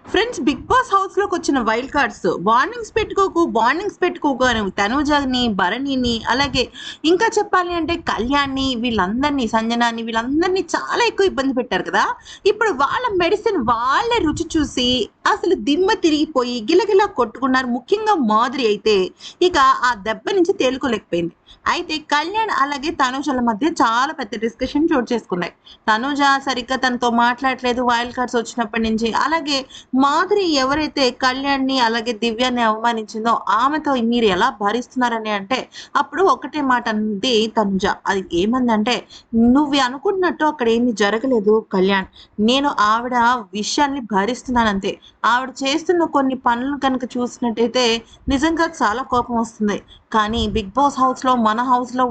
Friends, big boss house లోకి వచ్చిన wild cards bondings పెట్టుకోకు అని తనుజని, భరణిని, అలాగే ఇంకా చెప్పాలి అంటే కళ్యాణ్ని, వీళ్ళందరినీ, సంజనాని, వీళ్ళందరినీ చాలా ఎక్కువ ఇబ్బంది పెట్టారు కదా. ఇప్పుడు వాళ్ళ మెడిసిన్ వాళ్ళ రుచి చూసి అసలు దిమ్మ తిరిగిపోయి గిలగిలా కొట్టుకున్నారు. ముఖ్యంగా మాధురి అయితే ఇక ఆ దెబ్బ నుంచి తేలుకోలేకపోయింది. అయితే కళ్యాణ్ అలాగే తనుజల మధ్య చాలా పెద్ద డిస్కషన్ చోటు చేసుకున్నాయి. తనుజ సరిగ్గా తనతో మాట్లాడలేదు వైల్డ్ కార్డ్స్ వచ్చినప్పటి నుంచి. అలాగే మాధురి ఎవరైతే కళ్యాణ్‌ని అలాగే దివ్యాని అవమానించిందో ఆమెతో మీరు ఎలా భరిస్తున్నారని అంటే, అప్పుడు ఒకటే మాట అంది తనుజ. అది ఏమందంటే, "నువ్వు అనుకున్నట్టు అక్కడ ఏమి జరగలేదు కళ్యాణ్. నేను ఆవిడ విషయాన్ని భరిస్తున్నానంతే. ఆవిడ చేస్తున్న కొన్ని పనులు కనుక చూసినట్టయితే నిజంగా చాలా కోపం వస్తుంది. కానీ బిగ్ బాస్ హౌస్‌లో మన హౌస్‌లో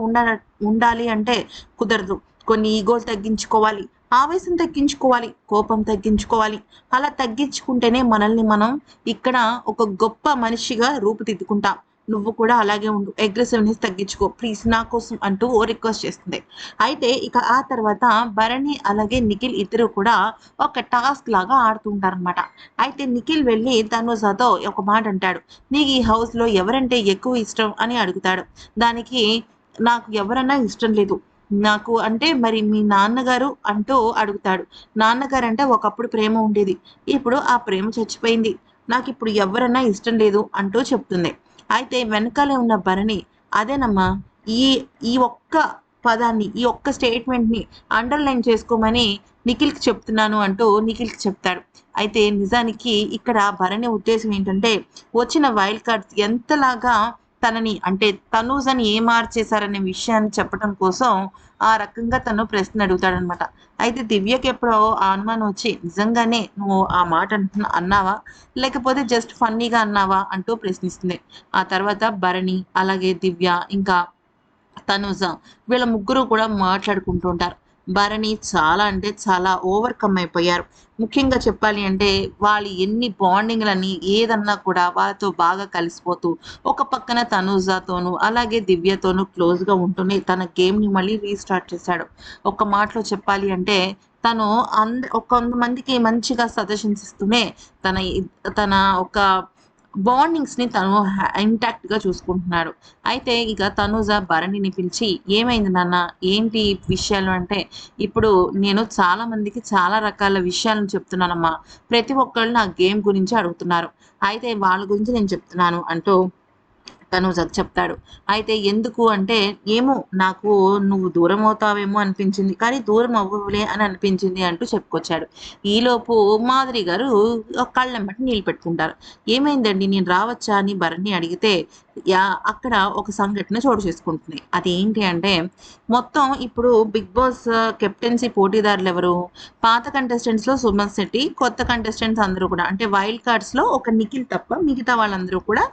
ఉండాలి అంటే కుదరదు. కొన్ని ఈగోలు తగ్గించుకోవాలి. ఆవేశం తగ్గించుకోవాలి. కోపం తగ్గించుకోవాలి. అలా తగ్గించుకుంటేనే మనల్ని మనం ఇక్కడ ఒక గొప్ప మనిషిగా రూపుదిద్దుకుంటాం. నువ్వు కూడా అలాగే ఉండు. అగ్రెసివ్‌నెస్ తగ్గించుకో ప్లీజ్ నా కోసం" అంటూ రిక్వెస్ట్ చేస్తుంది. అయితే ఇక ఆ తర్వాత భరణి అలాగే నిఖిల్ ఇద్దరు కూడా ఒక టాస్క్ లాగా ఆడుతూ ఉంటారనమాట. అయితే నిఖిల్ వెళ్ళి తనుజాతో ఒక మాట అంటాడు. "నీకు ఈ హౌస్‌లో ఎవరంటే ఎక్కువ ఇష్టం" అని అడుగుతాడు. దానికి "నాకు ఎవరన్నా ఇష్టం లేదు. నాకు అంటే మరి మీ నాన్నగారు" అంటూ అడుగుతాడు. నాన్నగారంటే ఒకప్పుడు ప్రేమ ఉండేది. ఇప్పుడు ఆ ప్రేమ చచ్చిపోయింది. నాకిప్పుడు ఎవ్వరన్నా ఇష్టం లేదు అంటూ చెప్తుంది. అయితే వెనకాలే ఉన్న భరణి, "అదేనమ్మా, ఈ ఈ ఒక్క పదాన్ని, ఈ ఒక్క స్టేట్మెంట్‌ని అండర్‌లైన్ చేసుకోమని నిఖిల్‌కి చెప్తున్నాను" అంటూ నిఖిల్‌కి చెప్తాడు. అయితే నిజానికి ఇక్కడ భరణి ఉద్దేశ్యం ఏంటంటే, వచ్చిన వైల్డ్ కార్డ్స్ ఎంతలాగా తనని అంటే తనూజని మార్చేశారనే విషయాన్ని చెప్పడం కోసం ఆ రకంగా తను ప్రశ్న అడుగుతాడనమాట. అయితే దివ్యకి ఎప్పుడో ఆ అనుమానం వచ్చి, "నిజంగానే నువ్వు ఆ మాట అన్నావా? లేకపోతే జస్ట్ ఫన్నీగా అన్నావా?" అంటూ ప్రశ్నిస్తుంది. ఆ తర్వాత భరణి, అలాగే దివ్య, ఇంకా తనుజ వీళ్ళ ముగ్గురు కూడా మాట్లాడుకుంటూ ఉంటారు. భరణి చాలా అంటే చాలా ఓవర్‌కమ్ అయిపోయారు. ముఖ్యంగా చెప్పాలి అంటే వాళ్ళు ఎన్ని బాండింగ్‌లని ఏదన్నా కూడా వాళ్ళతో బాగా కలిసిపోతూ, ఒక పక్కన తనుజతోనూ, అలాగే దివ్యతోనూ క్లోజ్‌గా ఉంటూనే తన గేమ్‌ని మళ్ళీ రీస్టార్ట్ చేశాడు. ఒక్క మాటలో చెప్పాలి అంటే తను కొంతమందికి మంచిగా సజెషన్స్ ఇస్తూనే తన తన ఒక బాండింగ్స్‌ని తను ఇంటాక్ట్‌గా చూసుకుంటున్నాడు. అయితే ఇక తనూజ భరణిని పిలిచి, "ఏమైంది నాన్న? ఏంటి విషయాలు?" అంటే, "ఇప్పుడు నేను చాలా మందికి చాలా రకాల విషయాలను చెప్తున్నానమ్మా. ప్రతి ఒక్కళ్ళు నా గేమ్ గురించి అడుగుతున్నారు. అయితే వాళ్ళ గురించి నేను చెప్తున్నాను" అంటూ తనూజకి చెప్తాడు. అయితే ఎందుకు అంటే, "ఏమో నాకు నువ్వు దూరం అవుతావేమో అనిపించింది. కానీ దూరం అవ్వవులే అని అనిపించింది" అంటూ చెప్పుకొచ్చాడు. ఈలోపు మాధురి గారు కళ్ళెమ్మట నీళ్ళు పెట్టుకుంటారు. "ఏమైందండి? నేను రావచ్చా?" అని భరణి అడిగితే, అక్కడ ఒక సంఘటన చోటు చేసుకుంటుంది. అదేంటి అంటే, మొత్తం ఇప్పుడు బిగ్ బాస్ కెప్టెన్సీ పోటీదారులెవరు? పాత కంటెస్టెంట్స్‌లో సుమన్ శెట్టి, కొత్త కంటెస్టెంట్స్ అందరూ కూడా అంటే వైల్డ్ కార్డ్స్‌లో ఒక నిఖిల్ తప్ప మిగతా వాళ్ళందరూ కూడా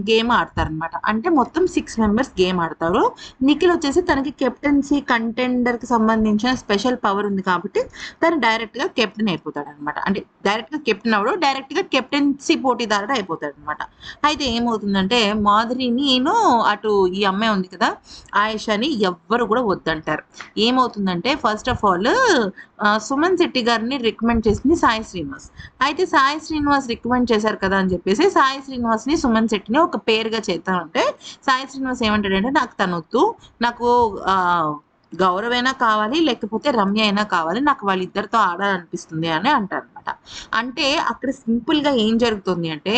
గేమ్ ఆడతారనమాట. అంటే మొత్తం 6 మెంబర్స్ గేమ్ ఆడతారు. నిఖిల్ వచ్చేసి తనకి కెప్టెన్సీ కంటెండర్‌కి సంబంధించిన స్పెషల్ పవర్ ఉంది కాబట్టి తను డైరెక్ట్‌గా కెప్టెన్ అయిపోతాడనమాట. అంటే డైరెక్ట్‌గా కెప్టెన్ అవ్వడు. డైరెక్ట్‌గా కెప్టెన్సీ పోటీదారుడు అయిపోతాడనమాట. అయితే ఏమవుతుందంటే మాధురినిను అటు ఈ అమ్మాయి ఉంది కదా! ఆయేషాని ఎవ్వరు కూడా వద్దంటారు. ఏమవుతుందంటే first of all Suman Shetty గారిని రికమెండ్ చేసింది సాయి శ్రీనివాస్. అయితే సాయి శ్రీనివాస్ రికమెండ్ చేశారు కదా అని చెప్పేసి సాయి శ్రీనివాస్‌ని, సుమన్ శెట్టిని ఒక పేరుగా చేద్దామంటే సాయి శ్రీనివాస్ ఏమంటాడంటే, "నాకు తనొద్దు. నాకు గౌరవైనా కావాలి, లేకపోతే రమ్య అయినా కావాలి. నాకు వాళ్ళిద్దరితో ఆడాలనిపిస్తుంది" అని అంటారనమాట. అంటే అక్కడ సింపుల్‌గా ఏం జరుగుతుంది అంటే,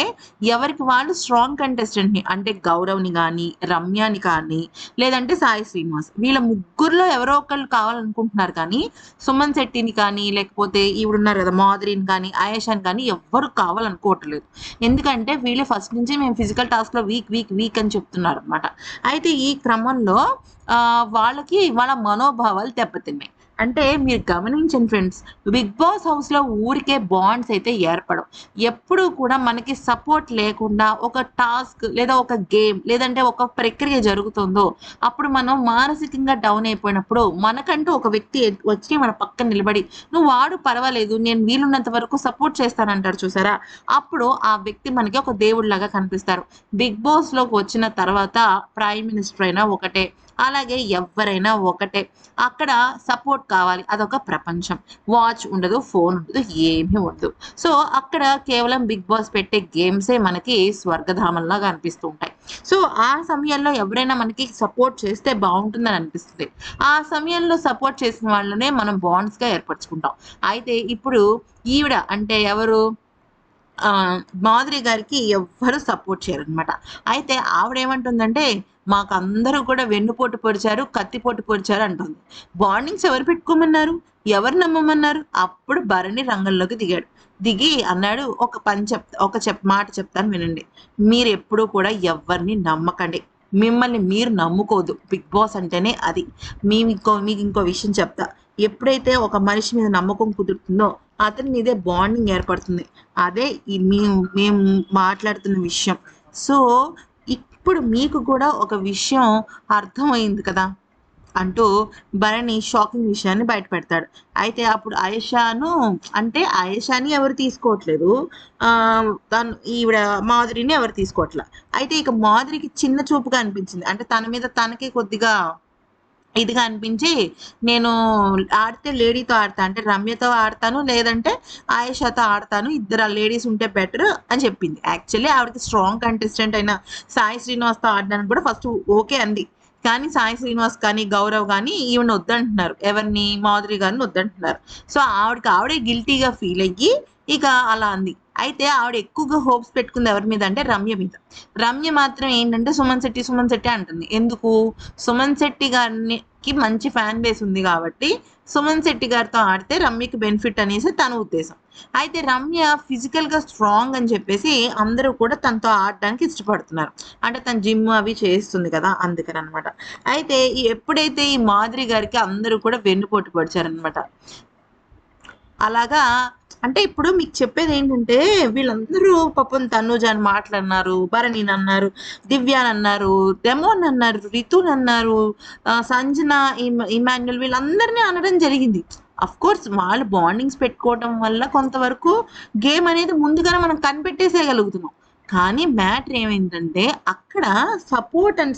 ఎవరికి వాళ్ళు స్ట్రాంగ్ కంటెస్టెంట్‌ని అంటే గౌరవ్‌ని గాని, రమ్యని కానీ, లేదంటే సాయి శ్రీనివాస్ వీళ్ళ ముగ్గురిలో ఎవరో ఒకళ్ళు కావాలనుకుంటున్నారు కానీ, సుమన్ శెట్టిని కానీ, లేకపోతే ఈవిడున్నారు కదా! మాధురిని కానీ, ఆయేషాని కానీ ఎవ్వరు కావాలనుకోవట్లేదు. ఎందుకంటే వీళ్ళు ఫస్ట్ నుంచి మేము ఫిజికల్ టాస్క్‌లో వీక్ అని చెప్తున్నారనమాట. అయితే ఈ క్రమంలో వాళ్ళకి వాళ్ళ మనోభావాలు దెబ్బతిన్నాయి. అంటే మీరు గమనించండి ఫ్రెండ్స్, బిగ్ బాస్ హౌస్‌లో ఊరికే బాండ్స్ అయితే ఏర్పడవు. ఎప్పుడూ కూడా మనకి సపోర్ట్ లేకుండా ఒక టాస్క్ లేదా ఒక గేమ్ లేదంటే ఒక ప్రక్రియ జరుగుతుందో, అప్పుడు మనం మానసికంగా డౌన్ అయిపోయినప్పుడు మనకంటూ ఒక వ్యక్తి వచ్చి మన పక్కన నిలబడి, "నువ్వు ఆడు పర్వాలేదు. నేను వీలున్నంత వరకు సపోర్ట్ చేస్తానంటాడు" చూసారా? అప్పుడు ఆ వ్యక్తి మనకి ఒక దేవుడిలాగా కనిపిస్తారు. బిగ్ బాస్‌లోకి వచ్చిన తర్వాత ప్రైమ్ మినిస్టర్ అయినా ఒకటే. అలాగే ఎవరైనా ఒకటే. అక్కడ సపోర్ట్ కావాలి. అదొక ప్రపంచం. వాచ్ ఉండదు, ఫోన్ ఉండదు, ఏమీ ఉండదు. సో, అక్కడ కేవలం 'బిగ్ బాస్' పెట్టే గేమ్సే మనకి స్వర్గధామంలాగా అనిపిస్తూ ఉంటాయి. సో, ఆ సమయంలో ఎవరైనా మనకి సపోర్ట్ చేస్తే బావుంటుందని అనిపిస్తది. ఆ సమయంలో సపోర్ట్ చేసిన వాళ్ళనే మనం బాండ్స్‌గా ఏర్పరచుకుంటాం. అయితే ఇప్పుడు ఈవిడ అంటే ఎవరు? మాధురి గారికి ఎవ్వరు సపోర్ట్ చేయరనమాట. అయితే ఆవిడేమంటుందంటే, మాకందరూ కూడా వెన్నుపోటు పొడిచారు, కత్తిపోటు పొడిచారు అంటుంది. బాండింగ్స్ ఎవరు పెట్టుకోమన్నారు? ఎవరు నమ్మమన్నారు? అప్పుడు భరణి రంగంలోకి దిగాడు. దిగి అన్నాడు, "ఒక పని చెప్తా మాట చెప్తాను వినండి. మీరెప్పుడూ కూడా ఎవ్వరిని నమ్మకండి. మిమ్మల్ని మీరు నమ్ముకోవద్దు. బిగ్ బాస్ అంటేనే అది. మీకింకో విషయం చెప్తా. ఎప్పుడైతే ఒక మనిషి మీద నమ్మకం కుదురుతుందో, అతని మీదే బాండింగ్ ఏర్పడుతుంది. అదే ఈ మేము మాట్లాడుతున్న విషయం. సో, ఇప్పుడు మీకు కూడా ఒక విషయం అర్థమైంది కదా!" అంటూ భరణి షాకింగ్ విషయాన్ని బయటపెడతాడు. అయితే అప్పుడు ఆయేషాని ఎవరు తీసుకోవట్లేదు. ఈవిడ మాధురిని ఎవరు తీసుకోవట్ల. అయితే ఇక మాధురికి చిన్న చూపుగా అనిపించింది. అంటే తన మీద తనకే కొద్దిగా ఇదిగా అనిపించి, నేను ఆడితే లేడీతో ఆడతా. అంటే రమ్యతో ఆడతాను, లేదంటే ఆయేషాతో ఆడతాను. ఇద్దరు లేడీస్ ఉంటే బెటర్ అని చెప్పింది. యాక్చువల్లీ ఆవిడకి స్ట్రాంగ్ కంటెస్టెంట్ అయిన సాయి శ్రీనివాస్‌తో ఆడడానికి కూడా ఫస్ట్ ఓకే అంది. కానీ సాయి శ్రీనివాస్ కానీ, గౌరవ్ గానీ ఈవిడని వద్దంటున్నారు. ఎవరిని? మాధురి గారిని వద్దంటున్నారు. సో, ఆవిడే గిల్టీ‌గా ఫీల్ అయ్యి ఇక అలా అంది. అయితే ఆవిడ ఎక్కువగా హోప్స్ పెట్టుకుంది ఎవరి మీద అంటే రమ్య మీద. రమ్య మాత్రం ఏంటంటే సుమన్ శెట్టి అంటుంది. ఎందుకు? సుమన్ శెట్టి గారికి మంచి ఫ్యాన్ బేస్ ఉంది కాబట్టి సుమన్ శెట్టి గారితో ఆడితే రమ్యకి బెనిఫిట్ అనేసి తన ఉద్దేశం. అయితే రమ్య ఫిజికల్‌గా స్ట్రాంగ్ అని చెప్పేసి అందరూ కూడా తనతో ఆడడానికి ఇష్టపడుతున్నారు. అంటే తను జిమ్ అవి చేస్తుంది కదా! అందుకననమాట. అయితే ఎప్పుడైతే ఈ మాధురి గారికి అందరూ కూడా వెన్నుపోటు పొడిచారనమాట. అలాగా అంటే ఇప్పుడు మీకు చెప్పేదేంటంటే, వీళ్ళందరూ పాపం తనూజని మాటలన్నారు, భరణినన్నారు, దివ్యానన్నారు, డెమోనన్నారు, రితునన్నారు, సంజన, ఇమాన్యుల్ వీళ్ళందరిని అనడం జరిగింది. అఫ్‌కోర్స్ వాళ్ళు బాండింగ్స్ పెట్టుకోవడం వల్ల కొంతవరకు గేమ్ అనేది ముందుగానే మనం కనిపెట్టేసేయగలుగుతున్నాం. కానీ మ్యాటర్ ఏమైందంటే, అక్కడ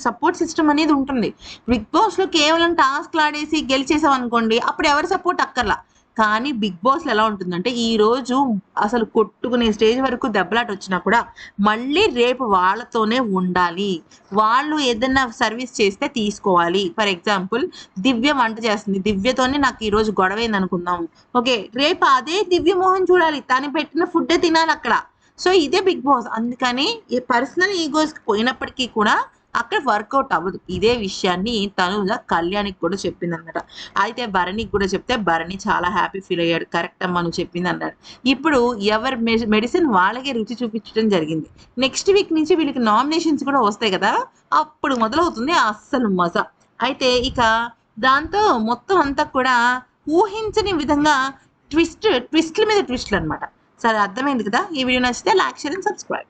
సపోర్ట్ సిస్టమ్ అనేది ఉంటుంది. బిగ్ బాస్‌లో కేవలం టాస్క్‌లాడేసి గెలిచేసామనుకోండి, అప్పుడు ఎవరి సపోర్ట్ అక్కర్ల. కానీ బిగ్ బాస్‌లో ఎలా ఉంటుందంటే, ఈరోజు అసలు కొట్టుకునే స్టేజ్ వరకు దెబ్బలాటొచ్చినా కూడా, మళ్ళీ రేపు వాళ్ళతోనే ఉండాలి. వాళ్ళు ఏదన్నా సర్వీస్ చేస్తే తీసుకోవాలి. ఫర్ ఎగ్జాంపుల్ దివ్య వంట చేస్తుంది. దివ్యతోనే నాకు ఈరోజు గొడవైందనుకుందాం. ఓకే. రేపు అదే దివ్య మొహం చూడాలి. తను పెట్టిన ఫుడ్డే తినాలక్కడ. సో, ఇదే బిగ్ బాస్. అందుకని ఈ పర్సనల్ ఈగోస్‌కి పోయినప్పటికీ కూడా అక్కడ వర్కౌట్ అవ్వదు. ఇదే విషయాన్ని తనూజ కళ్యాణికి కూడా చెప్పిందనమాట. అయితే భరణికి కూడా చెప్తే భరణి చాలా హ్యాపీ ఫీల్ అయ్యాడు. కరెక్ట్ అమ్మా నువ్వు చెప్పిందన్నాడు. ఇప్పుడు ఎవరి మెడిసిన్ వాళ్ళకే రుచి చూపించడం జరిగింది. నెక్స్ట్ వీక్ నుంచి వీళ్ళకి నామినేషన్స్ కూడా వస్తాయి కదా! అప్పుడు మొదలవుతుంది అస్సలు మజా. అయితే ఇక దాంతో మొత్తం అంతా కూడా ఊహించని విధంగా ట్విస్ట్‌ల మీద ట్విస్ట్‌లనమాట. సరే అర్థమైంది కదా! ఈ వీడియో నచ్చితే లైక్, షేర్ అండ్ సబ్స్క్రైబ్.